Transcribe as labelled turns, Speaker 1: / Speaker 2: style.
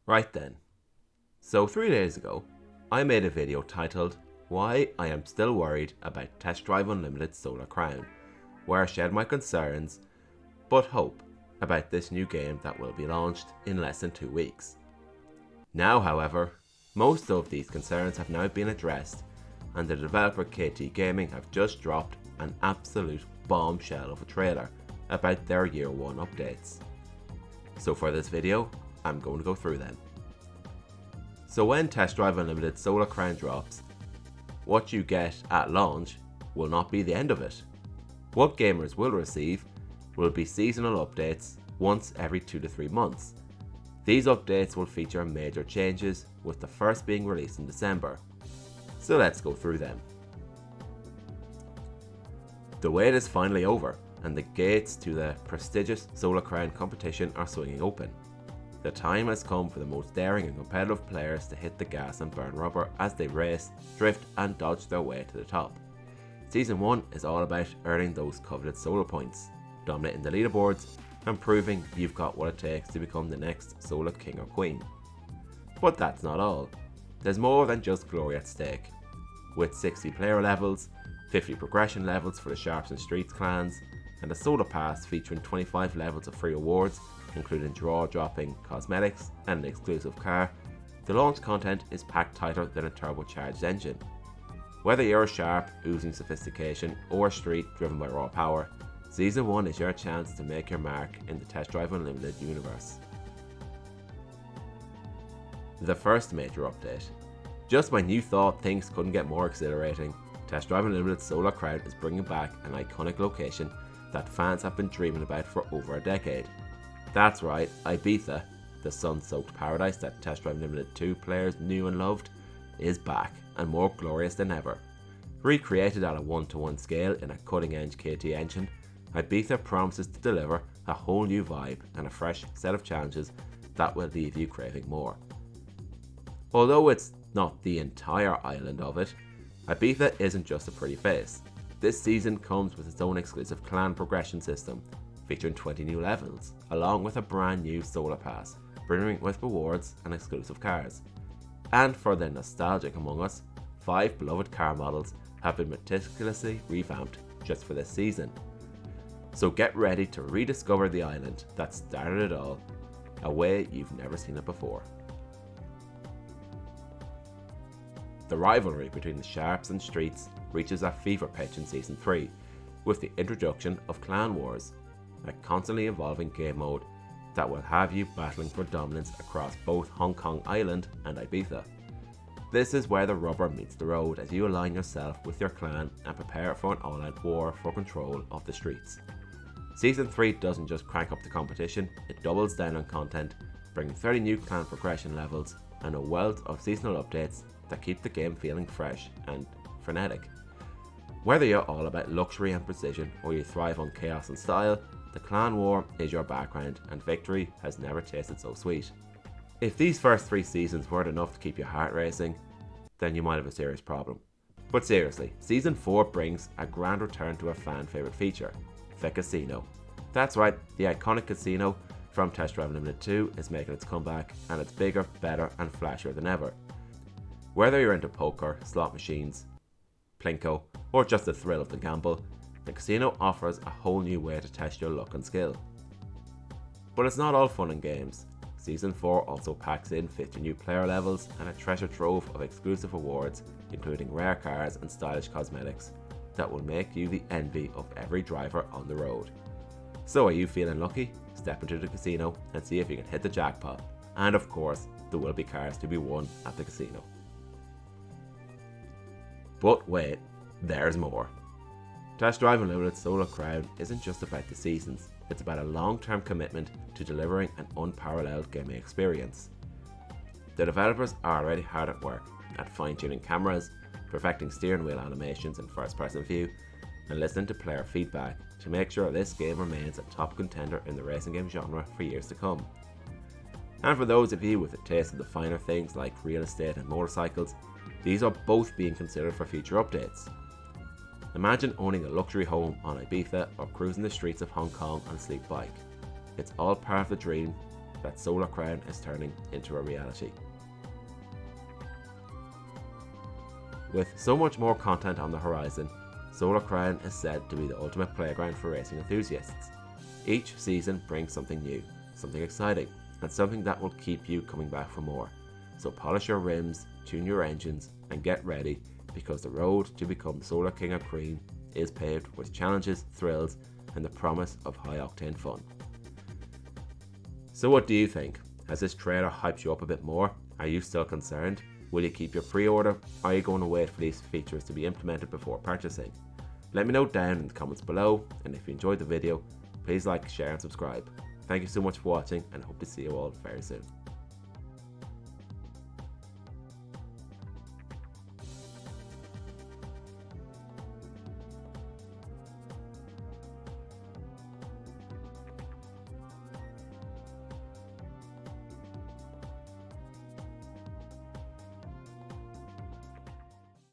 Speaker 1: Right then, so 3 days ago, I made a video titled Why I Am Still Worried About Test Drive Unlimited Solar Crown, where I shared my concerns, but hope, about this new game that will be launched in less than 2 weeks. Now, however, most of these concerns have now been addressed, and the developer KT Gaming have just dropped an absolute bombshell of a trailer about their year 1 updates. So for this video, I'm going to go through them. So when Test Drive Unlimited Solar Crown drops, what you get at launch will not be the end of it. What gamers will receive will be seasonal updates once every 2 to 3 months. These updates will feature major changes, with the first being released in December. So let's go through them. The wait is finally over, and the gates to the prestigious Solar Crown competition are swinging open. The time has come for the most daring and competitive players to hit the gas and burn rubber as they race, drift and dodge their way to the top. Season 1 is all about earning those coveted solar points, dominating the leaderboards and proving you've got what it takes to become the next solar king or queen. But that's not all. There's more than just glory at stake. With 60 player levels, 50 progression levels for the Sharps and Streets clans, and a solar pass featuring 25 levels of free rewards, including draw-dropping cosmetics and an exclusive car, the launch content is packed tighter than a turbocharged engine. Whether you're a Sharp oozing sophistication or a Street driven by raw power, Season 1 is your chance to make your mark in the Test Drive Unlimited universe. The first major update. Just when you thought things couldn't get more exhilarating, Test Drive Unlimited Solar Crown is bringing back an iconic location that fans have been dreaming about for over a decade. That's right, Ibiza, the sun-soaked paradise that Test Drive Unlimited 2 players knew and loved, is back and more glorious than ever. Recreated at a 1-to-1 scale in a cutting-edge KT engine, Ibiza promises to deliver a whole new vibe and a fresh set of challenges that will leave you craving more. Although it's not the entire island of it, Ibiza isn't just a pretty face. This season comes with its own exclusive clan progression system, featuring 20 new levels, along with a brand new solar pass, brimming with rewards and exclusive cars. And for the nostalgic among us, 5 beloved car models have been meticulously revamped just for this season. So get ready to rediscover the island that started it all, a way you've never seen it before. The rivalry between the Sharps and Streets reaches a fever pitch in Season 3, with the introduction of Clan Wars, a constantly evolving game mode that will have you battling for dominance across both Hong Kong Island and Ibiza. This is where the rubber meets the road as you align yourself with your clan and prepare for an all-out war for control of the streets. Season 3 doesn't just crank up the competition, it doubles down on content, bringing 30 new clan progression levels and a wealth of seasonal updates that keep the game feeling fresh and frenetic. Whether you're all about luxury and precision or you thrive on chaos and style, the clan war is your background and victory has never tasted so sweet. If these first 3 seasons weren't enough to keep your heart racing, then you might have a serious problem. But seriously, Season 4 brings a grand return to a fan favourite feature, the casino. That's right, the iconic casino from Test Drive Unlimited 2 is making its comeback, and it's bigger, better and flashier than ever. Whether you're into poker, slot machines, plinko, or just the thrill of the gamble, the casino offers a whole new way to test your luck and skill. But it's not all fun and games. Season 4 also packs in 50 new player levels and a treasure trove of exclusive awards, including rare cars and stylish cosmetics, that will make you the envy of every driver on the road. So are you feeling lucky? Step into the casino and see if you can hit the jackpot. And of course, there will be cars to be won at the casino. But wait, there's more. Test Drive Unlimited Solar Crown isn't just about the seasons, it's about a long-term commitment to delivering an unparalleled gaming experience. The developers are already hard at work at fine-tuning cameras, perfecting steering wheel animations in first-person view, and listening to player feedback to make sure this game remains a top contender in the racing game genre for years to come. And for those of you with a taste of the finer things like real estate and motorcycles, these are both being considered for future updates. Imagine owning a luxury home on Ibiza or cruising the streets of Hong Kong on a sleek bike. It's all part of the dream, that Solar Crown is turning into a reality. With so much more content on the horizon, Solar Crown is said to be the ultimate playground for racing enthusiasts. Each season brings something new, something exciting, and something that will keep you coming back for more. So polish your rims, tune your engines, and get ready, because the road to become Solar King of Cream is paved with challenges, thrills, and the promise of high-octane fun. So what do you think? Has this trailer hyped you up a bit more? Are you still concerned? Will you keep your pre-order? Or are you going to wait for these features to be implemented before purchasing? Let me know down in the comments below, and if you enjoyed the video, please like, share and subscribe. Thank you so much for watching, and I hope to see you all very soon.